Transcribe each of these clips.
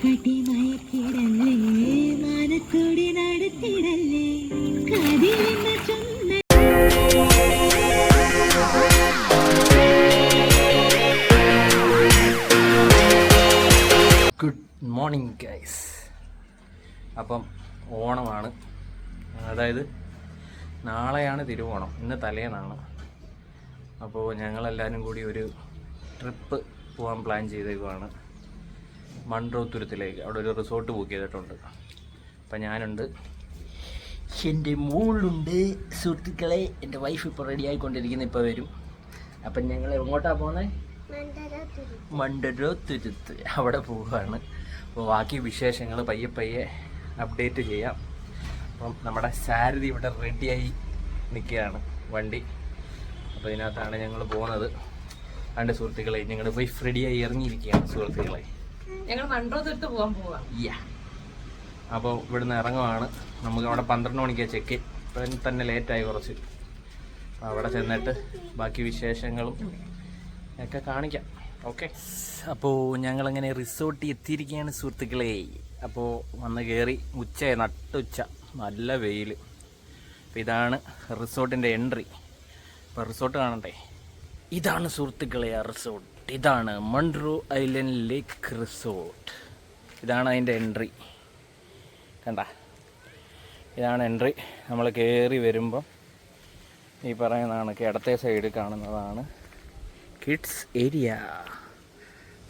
കട്ടി മയക്കിടല്ലേ മാനത്തോടി നടത്തിടല്ലേ കാതിലെന്ന ചൊന്ന. Good morning guys. അപ്പം ഓണമാണ്, അതായത് നാളെയാണ് തിരുവോണം, ഇന്ന് തലേന്നാണ്. അപ്പോൾ ഞങ്ങളെല്ലാവരും കൂടി ഒരു ട്രിപ്പ് പോകാൻ പ്ലാൻ ചെയ്തേക്കുവാണ് മൺട്രോത്തുരുത്തിലേക്ക്. അവിടെ ഒരു റിസോർട്ട് ബുക്ക് ചെയ്തിട്ടുണ്ട്. അപ്പം ഞാനുണ്ട്, എൻ്റെ മോളുണ്ട്, സുഹൃത്തുക്കളെ. എൻ്റെ വൈഫ് ഇപ്പോൾ റെഡി ആയിക്കൊണ്ടിരിക്കുന്നത്, ഇപ്പോൾ വരും. അപ്പം ഞങ്ങൾ എങ്ങോട്ടാണ് പോകുന്നത്? മൺട്രോത്തുരുത്ത്. അവിടെ പോവുകയാണ്. അപ്പോൾ ബാക്കി വിശേഷങ്ങൾ പയ്യെ പയ്യെ അപ്ഡേറ്റ് ചെയ്യാം. അപ്പം നമ്മുടെ സാരഥി ഇവിടെ റെഡിയായി നിൽക്കുകയാണ്, വണ്ടി. അപ്പോൾ ഇതിനകത്താണ് ഞങ്ങൾ പോകുന്നത്. രണ്ട് സുഹൃത്തുക്കളെ, ഞങ്ങളുടെ വൈഫ് റെഡിയായി ഇറങ്ങിയിരിക്കുകയാണ് സുഹൃത്തുക്കളെ. ഞങ്ങൾ മൺട്രോത്തുരുത്ത് പോകാൻ പോവാം. അപ്പോൾ ഇവിടുന്ന് ഇറങ്ങുവാണ്. നമുക്ക് അവിടെ 12 മണിക്കാണ് ചെക്ക്. ഇപ്പം തന്നെ ലേറ്റായി കുറച്ച്. അപ്പോൾ അവിടെ ചെന്നിട്ട് ബാക്കി വിശേഷങ്ങളും ഒക്കെ കാണിക്കാം. ഓക്കെ. അപ്പോൾ ഞങ്ങളങ്ങനെ റിസോർട്ടിൽ എത്തിയിരിക്കുകയാണ് സുഹൃത്തുക്കളെ. അപ്പോൾ വന്ന് കയറി, ഉച്ചയായി, നട്ടുച്ച, നല്ല വെയിൽ. അപ്പോൾ ഇതാണ് റിസോർട്ടിൻ്റെ എൻട്രി. അപ്പോൾ റിസോർട്ട് കാണണ്ടേ? ഇതാണ് സുഹൃത്തുക്കളെ ആ റിസോർട്ട്. ഇതാണ് മൺട്രോ ഐലൻഡ് ലേക്ക് റിസോർട്ട്. ഇതാണ് അതിൻ്റെ എൻട്രി. കണ്ട, ഇതാണ് എൻട്രി. നമ്മൾ കയറി വരുമ്പം ഈ പറയുന്നതാണ് ഇടത്തെ സൈഡ് കാണുന്നതാണ് കിഡ്സ് ഏരിയ,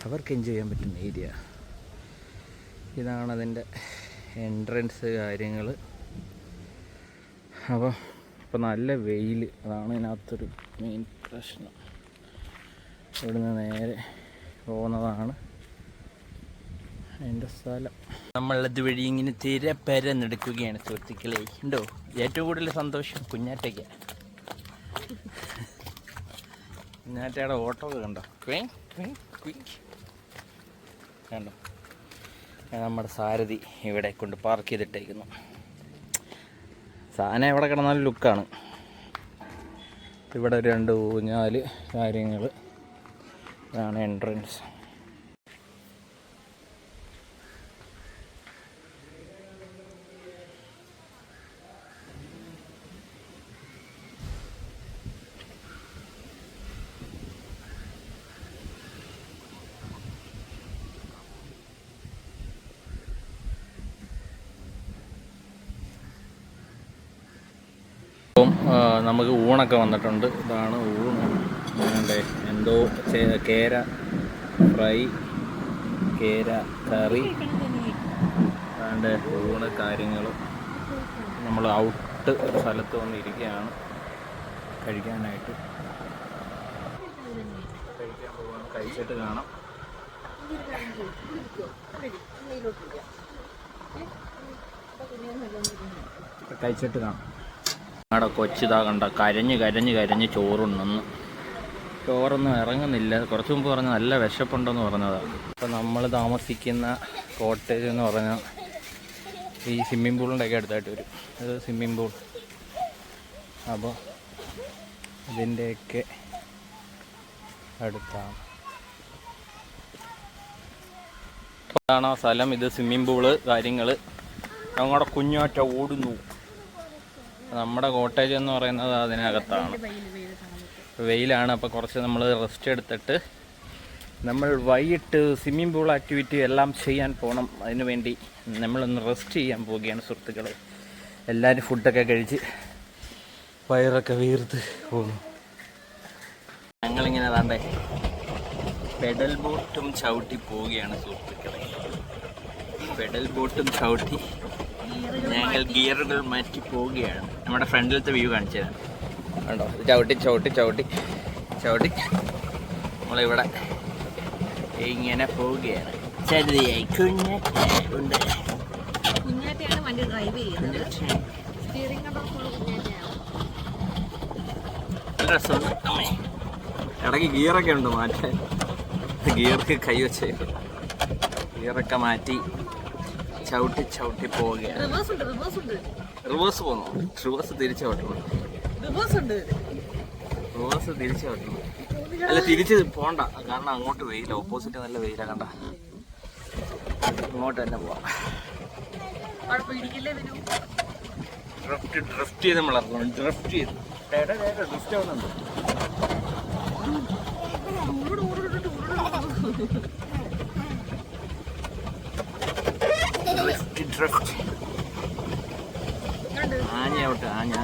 അവർക്ക് എൻജോയ് ചെയ്യാൻ പറ്റുന്ന ഏരിയ. ഇതാണ് അതിൻ്റെ എൻട്രൻസ് കാര്യങ്ങൾ. അപ്പോൾ ഇപ്പോൾ നല്ല വെയിൽ, അതാണ് ഇതിനകത്തൊരു മെയിൻ പ്രശ്നം. ഇവിടുന്ന് നേരെ പോകുന്നതാണ് അതിൻ്റെ സ്ഥലം. നമ്മളത് വഴി ഇങ്ങനെ തിരപ്പരന്നെടുക്കുകയാണ് സുഹൃത്തുക്കളെ. ഉണ്ടോ? ഏറ്റവും കൂടുതൽ സന്തോഷം കുഞ്ഞാറ്റയ്ക്ക്. കുഞ്ഞാറ്റയുടെ ഓട്ടോ കണ്ടോ? കണ്ടോ? നമ്മുടെ സാരഥി ഇവിടെ കൊണ്ട് പാർക്ക് ചെയ്തിട്ടേക്കുന്നു. സാധനം എവിടെ കിടന്നാലും ലുക്കാണ്. ഇവിടെ 2 ഊഞ്ഞാല് കാര്യങ്ങൾ. ഇതാണ് എൻട്രൻസ്. നമുക്ക് ഊണൊക്കെ വന്നിട്ടുണ്ട്. ഇതാണ് ഊണ്. എന്തോ കേര ഫ്രൈ, കേര കറി, അതാണ്ട് ഊണ് കാര്യങ്ങൾ. നമ്മൾ ഔട്ട് സ്ഥലത്ത് വന്നിരിക്കുകയാണ് കഴിക്കാനായിട്ട്. കഴിക്കാൻ പോകാൻ കഴിച്ചിട്ട് കാണാം. കഴിച്ചിട്ട് കാണാം. അവിടെ കൊച്ചിതാ കണ്ട കരഞ്ഞ് കരഞ്ഞ് കരഞ്ഞ് ചോറൊന്നും ഇറങ്ങുന്നില്ല. കുറച്ച് മുമ്പ് പറഞ്ഞ നല്ല വിശപ്പുണ്ടെന്ന് പറഞ്ഞതാണ്. അപ്പോൾ നമ്മൾ താമസിക്കുന്ന കോട്ടേജ് എന്ന് പറഞ്ഞാൽ ഈ സ്വിമ്മിംഗ് പൂളിൻ്റെ ഒക്കെ അടുത്തായിട്ട് വരും. ഇത് സ്വിമ്മിംഗ് പൂൾ. അപ്പോൾ ഇതിൻ്റെയൊക്കെ അടുത്താണ്. അതാണ് ആ സ്ഥലം. ഇത് സ്വിമ്മിംഗ് പൂള് കാര്യങ്ങൾ. ഞങ്ങളുടെ കുഞ്ഞാറ്റ ഓടുന്നു. നമ്മുടെ കോട്ടേജ് എന്ന് പറയുന്നത് അതിനകത്താണ്. വെയിലാണ്. അപ്പോൾ കുറച്ച് നമ്മൾ റെസ്റ്റ് എടുത്തിട്ട് നമ്മൾ വൈകിട്ട് സ്വിമ്മിംഗ് പൂൾ ആക്ടിവിറ്റി എല്ലാം ചെയ്യാൻ പോകണം. അതിനു വേണ്ടി നമ്മളൊന്ന് റെസ്റ്റ് ചെയ്യാൻ പോവുകയാണ് സുഹൃത്തുക്കളെ. എല്ലാവരും ഫുഡൊക്കെ കഴിച്ച് വയറൊക്കെ വീർത്ത് പോകുന്നു. ഞങ്ങളിങ്ങനെ അതാണ്ടേ പെഡൽ ബോട്ടും ചവിട്ടി പോവുകയാണ് സുഹൃത്തുക്കളെ. പെഡൽ ബോട്ടും ചവിട്ടി ഞങ്ങൾ ഗിയറുകൾ മാറ്റി പോവുകയാണ്. നമ്മുടെ ഫ്രണ്ടിലത്തെ വ്യൂ കാണിച്ചു തരാം. കണ്ടോ? ചവിട്ടി ചവിട്ടി ചവിട്ടി ചവിട്ടി നമ്മളിവിടെ ഇങ്ങനെ പോവുകയാണ്. ചെറിയായി കുഞ്ഞാറ്റയുണ്ട്. കുഞ്ഞാറ്റയാണ് വണ്ടി ഡ്രൈവ് ചെയ്യുന്നത്. നല്ല രസമുണ്ട്. ഇടയ്ക്ക് ഗിയറൊക്കെ ഉണ്ട് മാറ്റാൻ. ഗിയർക്ക് കൈ വെച്ച് ഗിയറൊക്കെ മാറ്റി ചവിട്ടി ചവിട്ടി പോവുകയാണ്. റിവേഴ്സ് പോകുന്നു. റിവേഴ്സ് തിരിച്ചു ഓട്ടണം. റിവേഴ്സ് തിരിച്ചു ഓട്ടണം. അല്ല, തിരിച്ച് പോണ്ട. കാരണം അങ്ങോട്ട് വെയില, ഓപ്പോസിറ്റ് നല്ല വെയില. കണ്ട ഇങ്ങോട്ട് തന്നെ പോവാം. കുഴപ്പമിരിക്കില്ലേ വരൂ. ഡ്രിഫ്റ്റ് ചെയ്ത് നമ്മളറിഞ്ഞു. ഡ്രിഫ്റ്റ് ചെയ്ത് ഡ്രിഫ്റ്റ് ആവുന്നുണ്ട്. ഡ്രിഫ്റ്റ് ആഞ്ഞോട്ട് ആഞ്ഞ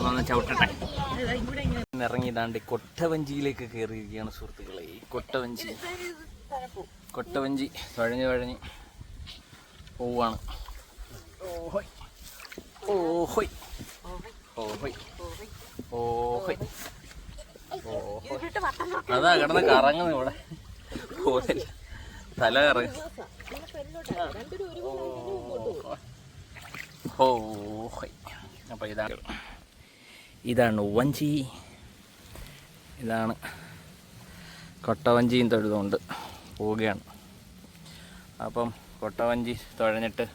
ഒന്ന് ചവിട്ടട്ടെ. ഇറങ്ങിയതാണ്ട് കൊട്ടവഞ്ചിയിലേക്ക് കയറിയിരിക്കുകയാണ് സുഹൃത്തുക്കളെ. ഈ കൊട്ടവഞ്ചി വഴഞ്ഞ് പോവാണ്. ഓഹോയ് ഓഹോയ് ഓഹോയ് ഓഹോയ് ഓഹോയ്. അതാ കിടന്ന് കറങ്ങുന്നു ഇവിടെ. പോലില്ല, തല കറങ്ങും. ഓഹോയ്. അപ്പം ഇതാണ് വഞ്ചി. ഇതാണ് കൊട്ടവഞ്ചിയും തൊഴുതുകൊണ്ട് പോവുകയാണ്. അപ്പം കൊട്ടവഞ്ചി തുഴഞ്ഞിട്ട്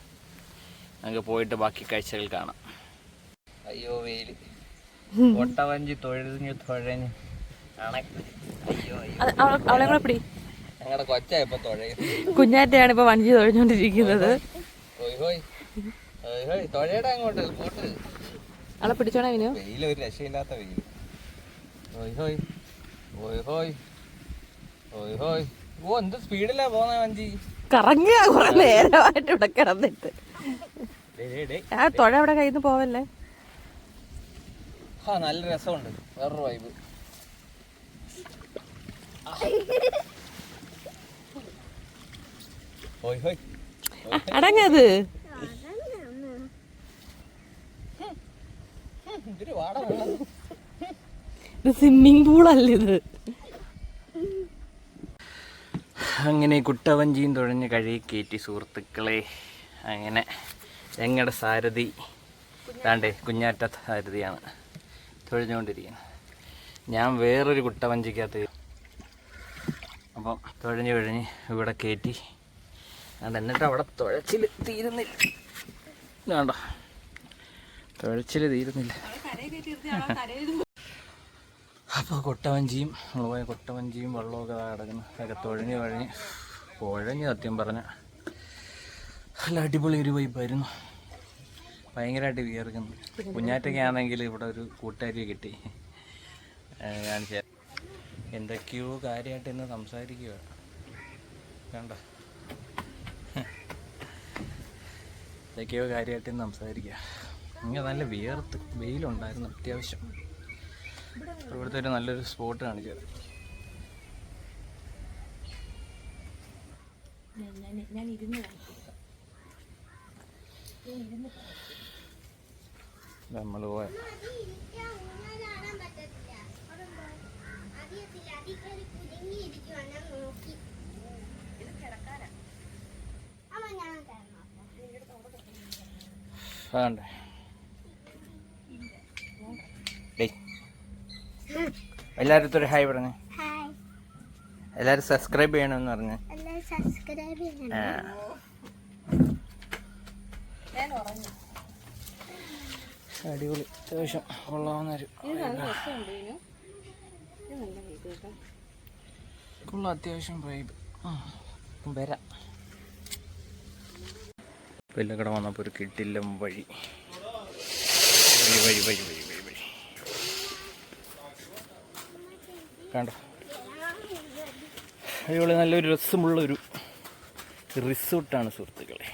നമുക്ക് പോയിട്ട് ബാക്കി കാഴ്ചകൾ കാണാം. അയ്യോ വെയില്. കൊട്ടവഞ്ചി തുഴഞ്ഞ് അവളെ കൂടെ പിടി. ഞങ്ങളുടെ കൊച്ച ഇപ്പൊ തുഴയും. കുഞ്ഞാറ്റയാണ് ഇപ്പൊ വഞ്ചി തുഴഞ്ഞോണ്ടിരിക്കുന്നത്. തുഴയുടെ അങ്ങോട്ട് പോട്ട്. അവളെ പിടിച്ചോണേ വിനു. വെയില് ഒരു രക്ഷയില്ലാത്ത വെയില്. ഓ എന്ത് സ്പീഡിലാ പോന്ന വഞ്ചി. കറങ്ങുക കുറെ നേരമായിട്ട് ഇവിടെ കിടന്നിട്ട്. ആ തുഴ അവിടെ കയ്യിൽ നിന്ന് പോവല്ലേ. ആ നല്ല രസമുണ്ട്. വേറൊരു വൈബ്. അടങ്ങത്. ഇത് സ്വിമ്മിങ് പൂളല്ലേ ഇത്. അങ്ങനെ കുട്ടവഞ്ചിയും തുഴഞ്ഞ് കഴുകി കയറ്റി സുഹൃത്തുക്കളെ. അങ്ങനെ ഞങ്ങളുടെ സാരഥി താണ്ടേ കുഞ്ഞാറ്റ സാരഥിയാണ് തുഴഞ്ഞുകൊണ്ടിരിക്കുന്നത്. ഞാൻ വേറൊരു കുട്ടവഞ്ചിക്കകത്ത് അപ്പം തുഴഞ്ഞ് ഇവിടെ കയറ്റി. എന്നിട്ട് അവിടെ തുഴച്ചിൽ തീരുന്നില്ല. വേണ്ട, തുഴച്ചിൽ തീരുന്നില്ല. അപ്പോൾ കൊട്ടവഞ്ചിയും നമ്മൾ പോയ കൊട്ടവഞ്ചിയും വെള്ളമൊക്കെ കിടക്കുന്നു. അതൊക്കെ തുഴഞ്ഞ് സത്യം പറഞ്ഞ നല്ല അടിപൊളി ഒരു വൈബായിരുന്നു. ഭയങ്കരമായിട്ട് വിയർക്കുന്നു. കുഞ്ഞാറ്റൊക്കെ ആണെങ്കിൽ ഇവിടെ ഒരു കൂട്ടുകാരിയെ കിട്ടി. കാണിച്ച എന്തൊക്കെയോ കാര്യമായിട്ട് ഇന്ന് സംസാരിക്കുക. വേണ്ട, എന്തൊക്കെയോ കാര്യമായിട്ട് ഇന്ന് സംസാരിക്കുക. ഇങ്ങനെ നല്ല വിയർത്ത് വെയിലുണ്ടായിരുന്നു അത്യാവശ്യം. ഇവിടുത്തെ ഒരു നല്ലൊരു സ്പോട്ട് കാണിച്ചത്. നമ്മൾ പോയ വേണ്ടേ. എല്ലാവരും ഒരു ഹായ് പറഞ്ഞു. എല്ലാവരും സബ്സ്ക്രൈബ് ചെയ്യണമെന്ന് പറഞ്ഞു. അടിപൊളി അത്യാവശ്യം കൊള്ളാവുന്നൊരു കൊള്ളാം. അത്യാവശ്യം വൈബ് വരാം. പുല്ലക്കട വന്നപ്പോൾ ഒരു കിട്ടില്ല വഴി വഴി വഴി വഴി വഴി വഴി കണ്ടോ. അടിപൊളി നല്ലൊരു രസമുള്ളൊരു റിസോർട്ടാണ് സുഹൃത്തുക്കളെ.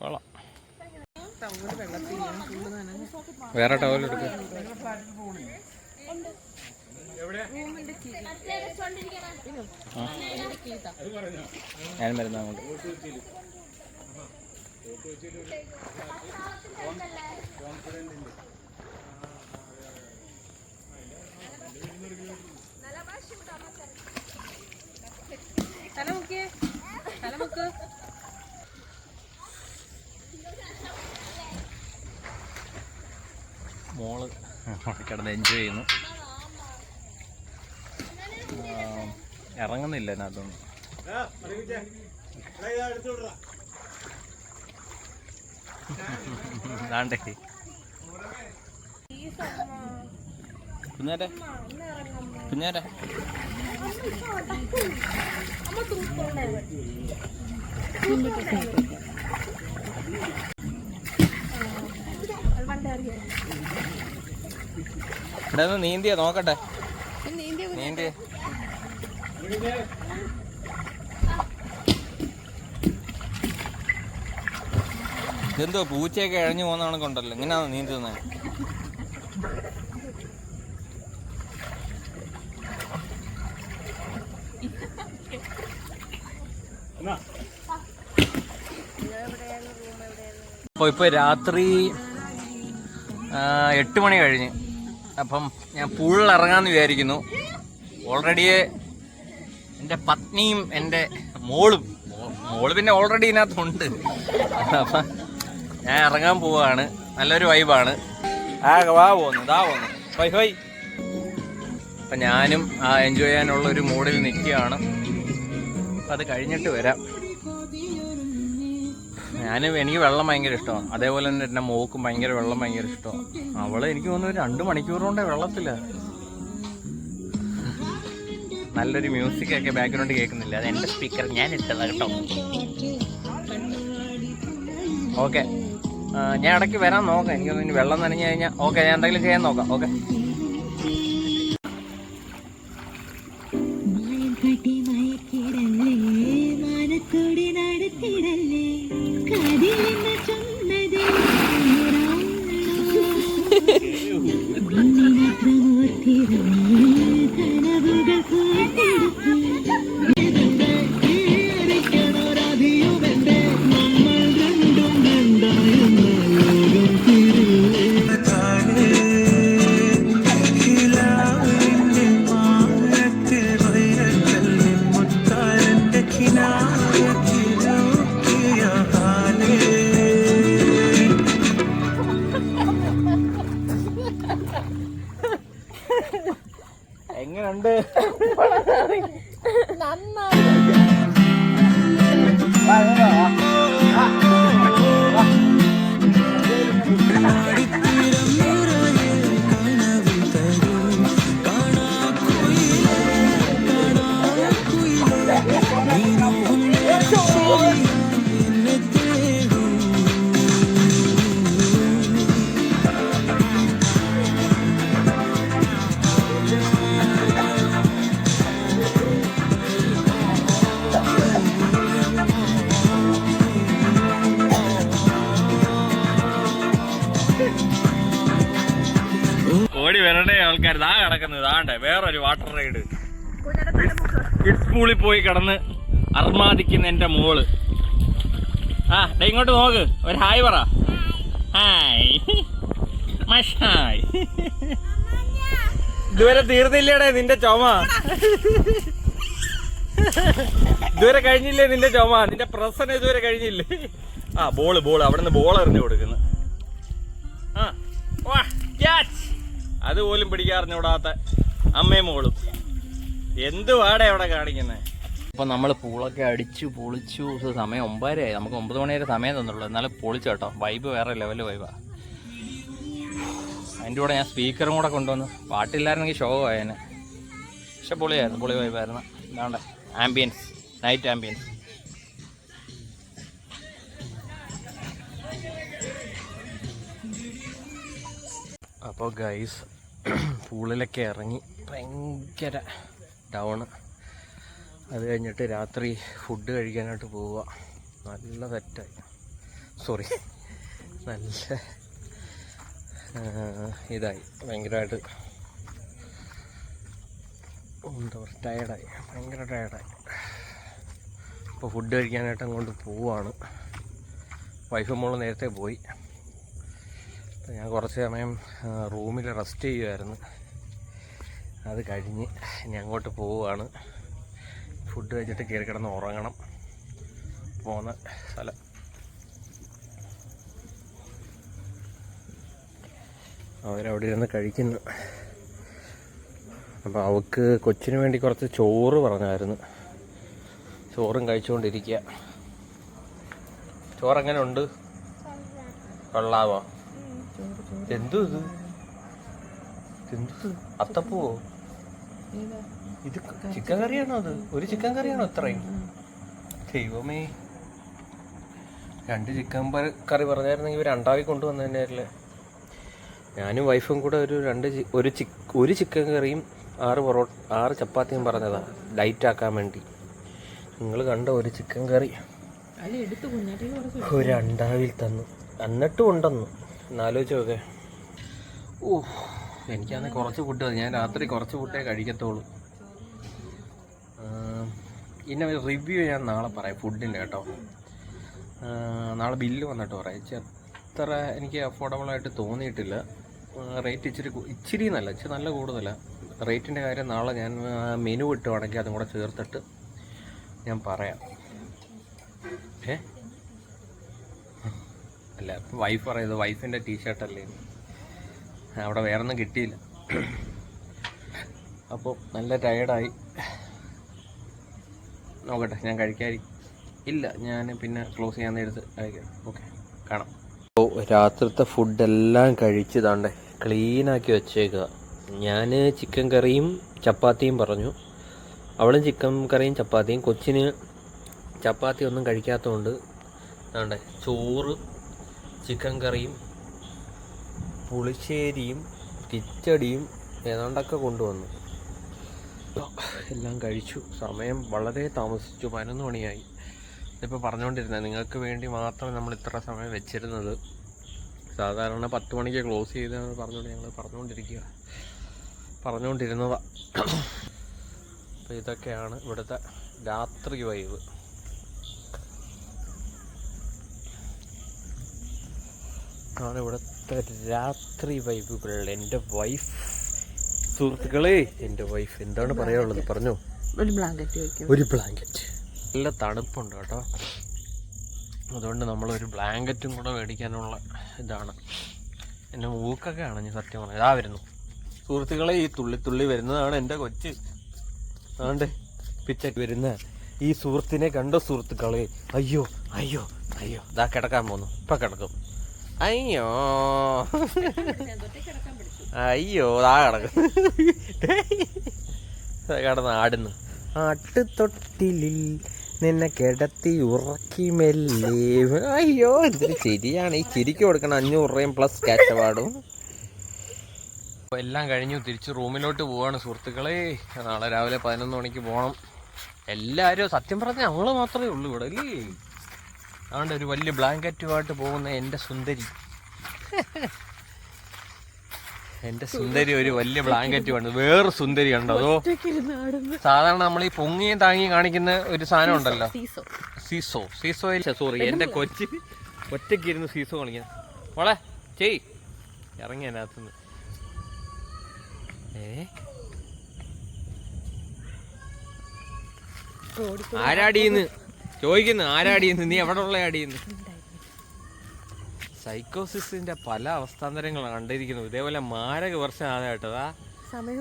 കൊള്ളാം. വേറെ ടവൽ എടുക്കുക. ഞാൻ വരുന്ന അങ്ങോട്ട്. മോള് കിടന്ന് എൻജോയ് ചെയ്യുന്നു. ഇറങ്ങുന്നില്ല അതിനകത്തൊന്നും. കുഞ്ഞാരെ കുഞ്ഞാരെ ഇവിടെ ഒന്ന് നീന്തിയ നോക്കട്ടെ. നീന്തിയ എന്തോ പൂച്ചയൊക്കെ ഇഴഞ്ഞു പോകുന്ന കണക്കുണ്ടല്ലോ. ഇങ്ങനെയാണോ നീന്തുന്നത്? അപ്പോൾ ഇപ്പോൾ രാത്രി 8 മണി കഴിഞ്ഞ്. അപ്പം ഞാൻ പൂളിൽ ഇറങ്ങാമെന്ന് വിചാരിക്കുന്നു. ഓൾറെഡി എൻ്റെ പത്നിയും എൻ്റെ മോള് പിന്നെ ഓൾറെഡി ഇതിനകത്തുണ്ട്. അപ്പം ഞാൻ ഇറങ്ങാൻ പോവാണ്. നല്ലൊരു വൈബാണ്. വാ പോകുന്നു ഹൈ ഹൈ. അപ്പം ഞാനും എൻജോയ് ചെയ്യാനുള്ളൊരു മൂഡിൽ നിൽക്കുകയാണ്. അപ്പം അത് കഴിഞ്ഞിട്ട് വരാം. എനിക്ക് വെള്ളം ഭയങ്കര ഇഷ്ടമാണ്. അതേപോലെ തന്നെ എൻ്റെ മോക്കും വെള്ളം ഭയങ്കര ഇഷ്ടമാണ്. അവള് എനിക്ക് തോന്നുന്നു 2 മണിക്കൂർ കൊണ്ടേ വെള്ളത്തില്ല. നല്ലൊരു മ്യൂസിക്കൊക്കെ ബാക്ക്ഗ്രൗണ്ട് കേൾക്കുന്നില്ല. അത് എൻ്റെ സ്പീക്കർ ഞാൻ ഇട്ടതാണ് കേട്ടോ. ഓക്കെ, ഞാൻ ഇടയ്ക്ക് വരാൻ നോക്കാം. എനിക്കൊന്ന് വെള്ളം നനഞ്ഞു കഴിഞ്ഞാൽ ഓക്കെ, ഞാൻ എന്തെങ്കിലും ചെയ്യാൻ നോക്കാം. ഓക്കെ. എങ്ങനുണ്ട്? ഓടി വരണ്ടേ ആൾക്കാർ. ദാ കിടക്കുന്നത് ദാണ്ടേ വേറൊരു വാട്ടർ റൈഡ്. കിഡ്സ് പൂളിൽ പോയി കിടന്ന് അർമാദിക്കുന്ന എൻ്റെ മോള്. ഇങ്ങോട്ട് നോക്ക്, ഒരു ഹായ് പറ. Hi hi. ഇതുവരെ തീർന്നില്ലേടേ നിന്റെ ചുമ? ഇതുവരെ കഴിഞ്ഞില്ലേ നിന്റെ ചുമ? നിന്റെ പ്രസന്റ് ഇതുവരെ കഴിഞ്ഞില്ലേ? ബോള് അവിടെ നിന്ന് ബോൾ എറിഞ്ഞു കൊടുക്കുന്നു. അതുപോലും പിടിക്കാറിഞ്ഞൂടാത്ത അമ്മയും മോളും എന്തുവാടെ അവിടെ കാണിക്കുന്നത്. അപ്പൊ നമ്മള് പൂളൊക്കെ അടിച്ചു പൊളിച്ചു. സമയം 9:30 നമുക്ക് 9 മണി വരെ സമയം തന്നുള്ളൂ. എന്നാലും പൊളിച്ചു കേട്ടോ. വൈബ് വേറെ ലെവല് വൈബാ. അതിൻ്റെ കൂടെ ഞാൻ സ്പീക്കറും കൂടെ കൊണ്ടുവന്നു. പാട്ടില്ലായിരുന്നെങ്കിൽ ഷോ ആയേനെ. പക്ഷെ പൊളിയായിരുന്നു, പൊളി വൈബായിരുന്നു. ഇതാണ്ട് ആംബിയൻസ്, നൈറ്റ് ആംബിയൻസ്. അപ്പോൾ ഗൈസ് പൂളിലൊക്കെ ഇറങ്ങി ഭയങ്കര ഡൗണ്. അത് കഴിഞ്ഞിട്ട് രാത്രി ഫുഡ് കഴിക്കാനായിട്ട് പോവുക. നല്ല സെറ്റായി, സോറി നല്ല ഇതായി, ഭയങ്കരമായിട്ട് എന്താ പറയുക, ടയർഡായി, ഭയങ്കര ടയർഡായി. അപ്പോൾ ഫുഡ് കഴിക്കാനായിട്ട് അങ്ങോട്ട് പോവുകയാണ്. വൈഫ് മോള് നേരത്തെ പോയി. ഞാൻ കുറച്ച് സമയം റൂമിൽ റെസ്റ്റ് ചെയ്യുമായിരുന്നു. അത് കഴിഞ്ഞ് ഇനി അങ്ങോട്ട് പോവുകയാണ്. ഫുഡ് കഴിച്ചിട്ട് കയറി കിടന്ന് ഉറങ്ങണം. പോകുന്ന സ്ഥലം അവരവിടെ ഇരുന്ന് കഴിക്കുന്നു. അപ്പോൾ അവൾക്ക് കൊച്ചിന് വേണ്ടി കുറച്ച് ചോറ് പറഞ്ഞായിരുന്നു. ചോറും കഴിച്ചുകൊണ്ടിരിക്കുക. ചോറെങ്ങനെ ഉണ്ട്? കൊള്ളാവോ? എന്തോ ഇത് അത്തപ്പൂവോ? ഇത് ചിക്കൻ കറിയാണോ? അത് ഒരു ചിക്കൻ കറിയാണോ ഇത്രയും? ദൈവമേ, 2 ചിക്കൻ കറി പറഞ്ഞായിരുന്നെങ്കിൽ രണ്ടാവി കൊണ്ടുവന്നു തന്നെയല്ലേ. ഞാനും വൈഫും കൂടെ ഒരു ചിക്കൻ കറിയും 6 ചപ്പാത്തിയും പറഞ്ഞതാ ഡയറ്റ് ആക്കാൻ വേണ്ടി. നിങ്ങൾ കണ്ട ഒരു ചിക്കൻ കറി ഒരു അണ്ടാവിൽ തന്നു, എന്നിട്ടും ഉണ്ടെന്നു. എന്നാലോചിച്ച് നോക്കെ. ഓ, എനിക്കാണെ കുറച്ച് ഫുഡ് മതി. ഞാൻ രാത്രി കുറച്ച് ഫുഡേ കഴിക്കത്തുള്ളൂ. ഇന്നെ റിവ്യൂ ഞാൻ നാളെ പറയാം ഫുഡിൻ്റെ കേട്ടോ. നാളെ ബില്ല് വന്നിട്ട് പറയാം. അത്ര എനിക്ക് അഫോർഡബിളായിട്ട് തോന്നിയിട്ടില്ല. റേറ്റ് ഇച്ചിരി നല്ല കൂടുതലാണ്. റേറ്റിൻ്റെ കാര്യം നാളെ ഞാൻ മെനു കിട്ടുവാണെങ്കിൽ അതും കൂടെ ചേർത്തിട്ട് ഞാൻ പറയാം. അല്ല, വൈഫ് പറയുന്നത് വൈഫിൻ്റെ ടീഷർട്ടല്ലേ, അവിടെ വേറെ ഒന്നും കിട്ടിയില്ല. അപ്പോൾ നല്ല ടയേർഡായി. നോക്കട്ടെ, ഞാൻ ഇല്ല, ഞാൻ പിന്നെ ക്ലോസ് ചെയ്യാൻ നേരത്ത് കഴിക്കാം. ഓക്കെ, കാണാം. അപ്പോൾ രാത്രിത്തെ ഫുഡെല്ലാം കഴിച്ചതാണ്ടേ ക്ലീനാക്കി വെച്ചേക്കുക. ഞാൻ ചിക്കൻ കറിയും ചപ്പാത്തിയും പറഞ്ഞു, അവളും ചിക്കൻ കറിയും ചപ്പാത്തിയും. കൊച്ചിന് ചപ്പാത്തി ഒന്നും കഴിക്കാത്തതുകൊണ്ട് ആണ്ടേ ചോറ്, ചിക്കൻ കറിയും പുളിശ്ശേരിയും കിച്ചടിയും ഏതാണ്ടൊക്കെ കൊണ്ടുവന്നു. എല്ലാം കഴിച്ചു. സമയം വളരെ താമസിച്ചു, 11 മണിയായി. ഇതിപ്പോൾ പറഞ്ഞുകൊണ്ടിരുന്നത് നിങ്ങൾക്ക് വേണ്ടി മാത്രം നമ്മൾ ഇത്ര സമയം വെച്ചിരുന്നത്. സാധാരണ 10 മണിക്ക് ക്ലോസ് ചെയ്തെന്ന് പറഞ്ഞുകൊണ്ട് ഞങ്ങൾ പറഞ്ഞുകൊണ്ടിരുന്നതാണ്. അപ്പോൾ ഇതൊക്കെയാണ് ഇവിടുത്തെ രാത്രി വൈബ്. ആണ് ഇവിടുത്തെ രാത്രി വൈബുകൾ. എൻ്റെ വൈഫ്, സുഹൃത്തുക്കളെ, എൻ്റെ വൈഫ് എന്താണ് പറയാനുള്ളത് പറഞ്ഞോ. ഒരു ബ്ലാങ്കറ്റ്. നല്ല തണുപ്പുണ്ട് കേട്ടോ, അതുകൊണ്ട് നമ്മളൊരു ബ്ലാങ്കറ്റും കൂടെ മേടിക്കാനുള്ള ഇതാണ്. എൻ്റെ മൂക്കൊക്കെ അണഞ്ഞ് സത്യം പറഞ്ഞാൽ. ഇതാ വരുന്നു സുഹൃത്തുക്കളെ, ഈ തുള്ളി വരുന്നതാണ് എൻ്റെ കൊച്ച്. ആണ്ട് പിച്ചക്ക് വരുന്ന ഈ സുഹൃത്തിനെ കണ്ടോ സുഹൃത്തുക്കളെ? അയ്യോ അയ്യോ അയ്യോ, ഇതാ കിടക്കാൻ പോന്നു. ഇപ്പം കിടക്കും. അയ്യോ അയ്യോ, ആ കിടക്കും. കിടന്ന് ആടുന്നു. ആട്ടുതൊട്ടിലിൽ നിന്നെ കിടത്തി ഉറക്കി മെല്ലെ. അയ്യോ, എന്തൊരു ശരിയാണ്. ഈ ചിരിക്ക് കൊടുക്കണം 500 രൂപയും പ്ലസ് ക്യാഷ് അവാർഡും. എല്ലാം കഴിഞ്ഞു, തിരിച്ച് റൂമിലോട്ട് പോവാണ് സുഹൃത്തുക്കളെ. നാളെ രാവിലെ 11 മണിക്ക് പോകണം. എല്ലാവരും സത്യം പറഞ്ഞാൽ ഞങ്ങൾ മാത്രമേ ഉള്ളൂ ഇവിടെ അല്ലേ. അതുകൊണ്ട് ഒരു വലിയ ബ്ലാങ്കറ്റുമായിട്ട് പോകുന്ന എൻ്റെ സുന്ദരി ഒരു വലിയ ബ്ലാങ്കറ്റ് വേണ്ട. വേറെ സുന്ദരി ഉണ്ടോ? അതോ സാധാരണ നമ്മൾ ഈ പൊങ്ങിയും താങ്ങിയും കാണിക്കുന്ന ഒരു സാധനം ഉണ്ടല്ലോ, സീസോയിൽ. സോറി, എൻ്റെ കൊച്ച് ഒറ്റയ്ക്ക് ഇരുന്ന് സീസോ കളിക്കാൻ. മോളെ ചെയ്, ഇറങ്ങി അതിനകത്തുനിന്ന്. ആരാടിയെന്ന് ചോദിക്കുന്നു. ആരാടിയെന്ന്? നീ എവിടെ ഉള്ള ആടിയെന്ന്? സൈക്കോസിന്റെ പല അവസ്ഥാന്തരങ്ങളാണ് കണ്ടിരിക്കുന്നത്. ഇതേപോലെ മാരക വർഷം ആദ്യമായിട്ടതാ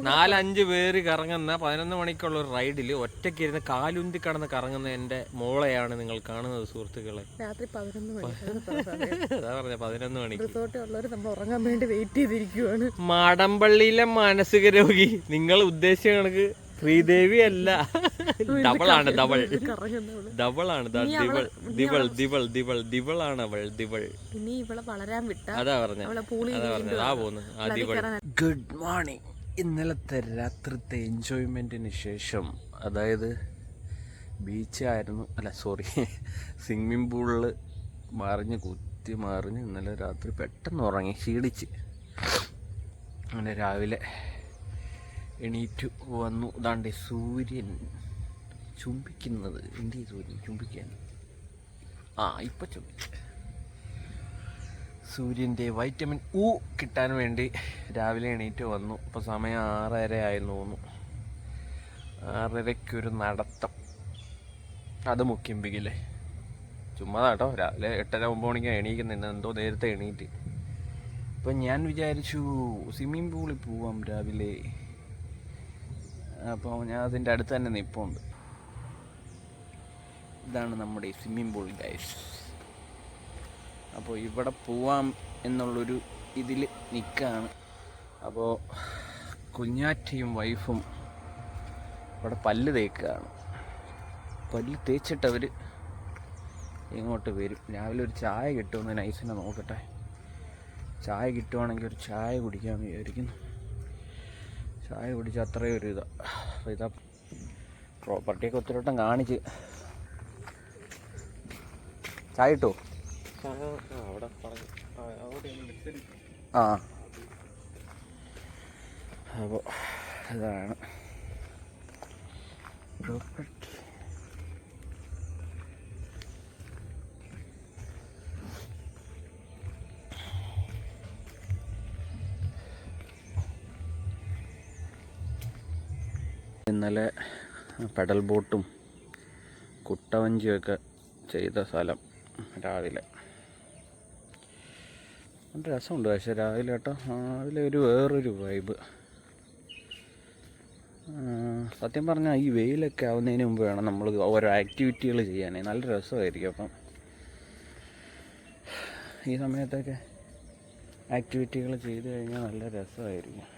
4-5 പേര് കറങ്ങുന്ന 11 മണിക്കുള്ള ഒരു റൈഡിൽ ഒറ്റയ്ക്കിരുന്ന് കാലുന്തി കടന്ന് കറങ്ങുന്ന എൻ്റെ മോളെയാണ് നിങ്ങൾ കാണുന്നത് സുഹൃത്തുക്കളെ. രാത്രി 11 മണി. അതാ പറഞ്ഞ 11 മണിക്ക് നമ്മൾ ഉറങ്ങാൻ വേണ്ടി വെയിറ്റ് ചെയ്തിരിക്കുവാണ്. മാടമ്പള്ളിയിലെ മാനസിക രോഗി നിങ്ങൾ ഉദ്ദേശിച്ച കണക്ക് ശ്രീദേവി അല്ല, ഡബിളാണ്. അതാ പറഞ്ഞ അതാ പോകുന്നു. Good morning. ഇന്നലത്തെ രാത്രിത്തെ എൻജോയ്മെന്റിന് ശേഷം, അതായത് ബീച്ചായിരുന്നു, സ്വിമ്മിംഗ് പൂളിൽ മറിഞ്ഞ് ഇന്നലെ രാത്രി പെട്ടെന്ന് ഉറങ്ങി ക്ഷീണിച്ച്. അങ്ങനെ രാവിലെ എണീറ്റു വന്നു. ദാണ്ടെ സൂര്യൻ ചുംബിക്കുന്നത്. എന്ത് സൂര്യൻ ചുംബിക്കാൻ? ഇപ്പം ചുംബിച്ചു. സൂര്യൻ്റെ വൈറ്റമിൻ U കിട്ടാൻ വേണ്ടി രാവിലെ എണീറ്റ് വന്നു. ഇപ്പോൾ സമയം 6:30 ആയെന്ന് തോന്നുന്നു. 6:30 നടത്തം. അത് മുക്കിമ്പിക്കില്ലേ, ചുമ്മാ കേട്ടോ. രാവിലെ 8:30-9 മണിക്കാണ് എണീക്കുന്നത്. എന്തോ നേരത്തെ എണീറ്റ്. ഇപ്പം ഞാൻ വിചാരിച്ചു സ്വിമ്മിംഗ് പൂളിൽ പോവാം രാവിലെ. അപ്പോൾ ഞാൻ അതിൻ്റെ അടുത്ത് തന്നെ നിൽപ്പുണ്ട്. ഇതാണ് നമ്മുടെ സ്വിമ്മിംഗ് പൂൾ ഗൈസ്. അപ്പോൾ ഇവിടെ പോവാം എന്നുള്ളൊരു ഇതിൽ നിൽക്കുകയാണ്. അപ്പോൾ കുഞ്ഞാറ്റയും വൈഫും ഇവിടെ പല്ല് തേക്കുകയാണ്. പല്ല് തേച്ചിട്ടവർ ഇങ്ങോട്ട് വരും. രാവിലെ ഒരു ചായ കിട്ടുമെന്ന് നൈസിനെ നോക്കട്ടെ. ചായ കിട്ടുവാണെങ്കിൽ ഒരു ചായ കുടിക്കാമെന്ന് വിചാരിക്കുന്നു. ചായ കുടിച്ചാൽ അത്രയും ഒരു ഇതാണ്. അപ്പോൾ ഇതാ പ്രോപ്പർട്ടിയൊക്കെ ഒത്തിരി വട്ടം കാണിച്ച്. ചായ കിട്ടുമോ? ആ അപ്പോൾ ഇതാണ് പ്രോപ്പർട്ടി. ഇന്നലെ പെഡൽ ബോട്ടും കുട്ടവഞ്ചിയൊക്കെ ചെയ്ത സ്ഥലം രാവിലെ നല്ല രസമുണ്ട്. പക്ഷേ രാവിലെ കേട്ടോ, രാവിലെ ഒരു വേറൊരു വൈബ്. സത്യം പറഞ്ഞാൽ ഈ വെയിലൊക്കെ ആവുന്നതിന് മുമ്പ് വേണം നമ്മൾ ഓരോ ആക്ടിവിറ്റികൾ ചെയ്യാനേ. നല്ല രസമായിരിക്കും. അപ്പം ഈ സമയത്തൊക്കെ ആക്ടിവിറ്റികൾ ചെയ്ത് കഴിഞ്ഞാൽ നല്ല രസമായിരിക്കും.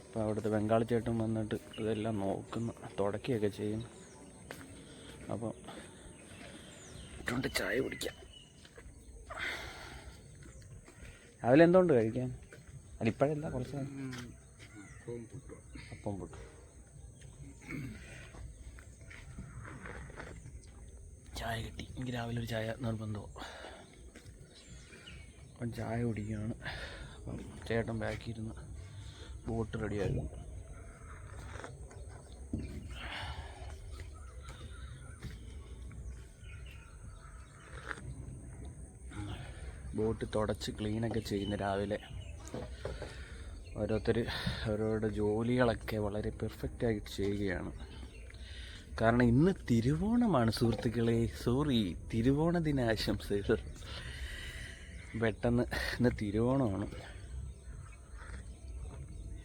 അപ്പോൾ അവിടുത്തെ ബംഗാളി ചേട്ടൻ വന്നിട്ട് ഇതെല്ലാം നോക്കുന്നു, തുടക്കുകയൊക്കെ ചെയ്യും. അപ്പോൾ ഇട്ടുകൊണ്ട് ചായ കുടിക്കാം. രാവിലെ എന്തുകൊണ്ട് കഴിക്കാൻ? അല്ല ഇപ്പോഴല്ല, കുറച്ച് അപ്പം പുട്ടും. ചായ കിട്ടി. എനിക്ക് രാവിലെ ഒരു ചായ നിർബന്ധമോ. അപ്പം ചായ കുടിക്കുകയാണ്. അപ്പം ചേട്ടൻ ബാക്കിയിരുന്ന് ബോട്ട് റെഡിയായിരുന്നു. ബോട്ട് തുടച്ച് ക്ലീനൊക്കെ ചെയ്യുന്ന രാവിലെ ഓരോരുത്തർ അവരവരുടെ ജോലികളൊക്കെ വളരെ പെർഫെക്റ്റായിട്ട് ചെയ്യുകയാണ്. കാരണം ഇന്ന് തിരുവോണമാണ് സുഹൃത്തുക്കളെ. സോറി, തിരുവോണ ദിനാശംസകൾ. പെട്ടെന്ന് ഇന്ന് തിരുവോണമാണ്.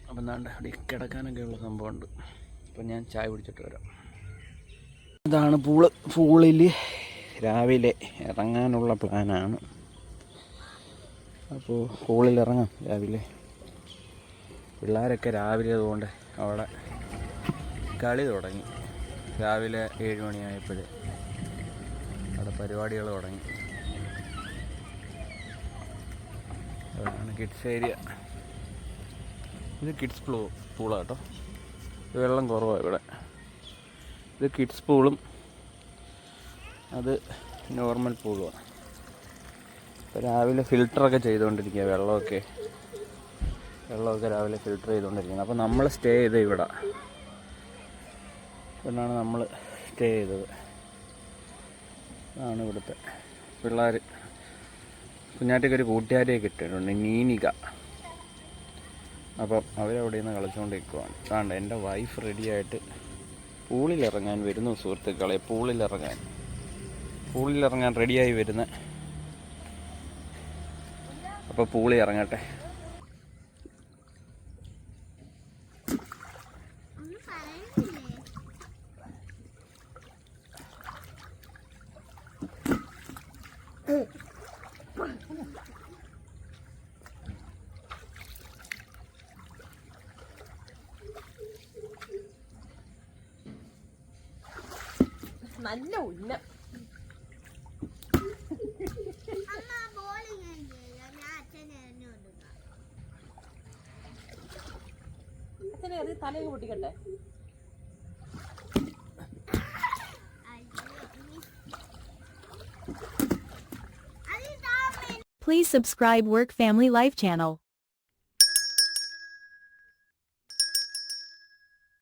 അപ്പം എന്താണ്ട് അവിടെ കിടക്കാനൊക്കെ ഉള്ള സംഭവമുണ്ട്. അപ്പം ഞാൻ ചായ കുടിച്ചിട്ട് വരാം. ഇതാണ് പൂളിൽ രാവിലെ ഇറങ്ങാനുള്ള പ്ലാനാണ്. അപ്പോൾ പൂളിൽ ഇറങ്ങാം രാവിലെ. പിള്ളേരൊക്കെ രാവിലെ അതുകൊണ്ട് അവിടെ കളി തുടങ്ങി. രാവിലെ 7 മണിയായപ്പോഴേ അവിടെ പരിപാടികൾ തുടങ്ങി. അതാണ് കിഡ്സ് ഏരിയ. ഇത് കിഡ്സ് പൂളാട്ടോ. വെള്ളം കുറവാണ് ഇവിടെ. ഇത് കിഡ്സ് പൂളും അത് നോർമൽ പൂളുമാണ്. ഇപ്പോൾ രാവിലെ ഫിൽറ്ററൊക്കെ ചെയ്തുകൊണ്ടിരിക്കുക. വെള്ളമൊക്കെ രാവിലെ ഫിൽറ്റർ ചെയ്തുകൊണ്ടിരിക്കുന്നത്. അപ്പോൾ നമ്മൾ സ്റ്റേ ചെയ്ത് ഇവിടെ ഇവിടെയാണ് നമ്മൾ സ്റ്റേ ചെയ്തത്. അതാണ് ഇവിടുത്തെ പിള്ളേർ. കുഞ്ഞാറ്റയ്ക്ക് ഒരു കൂട്ടുകാരിയെ കിട്ടിയിട്ടുണ്ട്, നീനിക. അപ്പം അവരവിടെ നിന്ന് കളിച്ചുകൊണ്ടിരിക്കുവാണ്. അതുകൊണ്ട് എൻ്റെ വൈഫ് റെഡിയായിട്ട് പൂളിലിറങ്ങാൻ വരുന്നു സുഹൃത്തുക്കളെ. പൂളിലിറങ്ങാൻ റെഡിയായി വരുന്ന. അപ്പോൾ പൂളിൽ ഇറങ്ങട്ടെ. നല്ല ഉന്ന. അച്ഛനെ അത് തലയൊക്കെ പൊട്ടിക്കട്ടെ. Please subscribe Work Family Life channel.